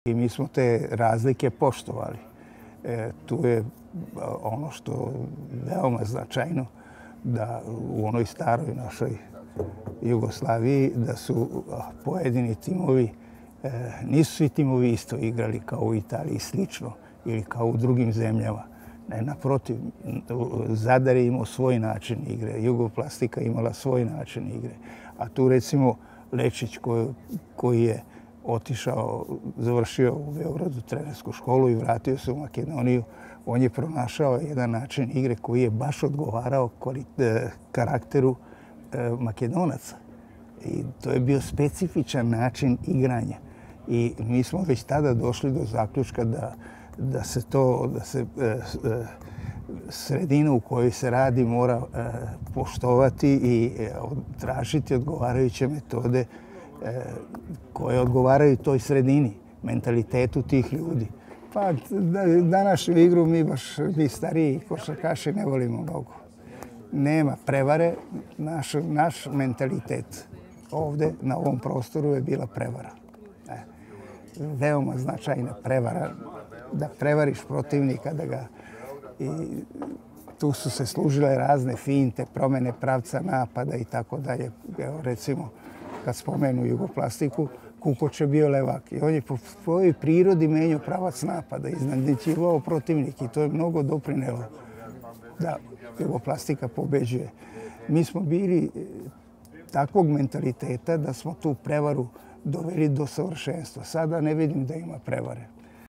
I mi smo te razlike poštovali. Tu je ono što je veoma značajno, da u onoj staroj našoj Jugoslaviji da su pojedini timovi, nisu svi timovi isto igrali kao u Italiji slično ili kao u drugim zemljama. Ne, naprotiv, Zadar je imao svoj način igre, Jugoplastika imala svoj način igre. A tu recimo Lečić koji je otišao, završio u Beogradu trenersku školu i vratio se u Makedoniju, on je pronašao jedan način igre koji je baš odgovarao karakteru Makedonaca. I to je bio specifičan način igranja. I mi smo već tada došli do zaključka da se sredina u kojoj se radi mora poštovati i tražiti odgovarajuće metode koje odgovaraju toj sredini, mentalitetu tih ljudi. Pa današnju igru mi stariji košarkaši ne volimo mnogo. Nema prevare, naš mentalitet ovde na ovom prostoru je bila prevara. Veoma značajna prevara, da prevariš protivnika, da ga... Tu su se služile razne finte, promene pravca napada i tako dalje. Evo recimo, kad spomenu Jugoplastiku, Kukoč je bio levak i on je po svojoj prirodi menjao pravac napada, iznadničivao protivnik i to je mnogo doprinelo da Jugoplastika pobeđuje. Mi smo bili takvog mentaliteta da smo tu prevaru doveli do savršenstva. Sada ne vidim da ima prevare.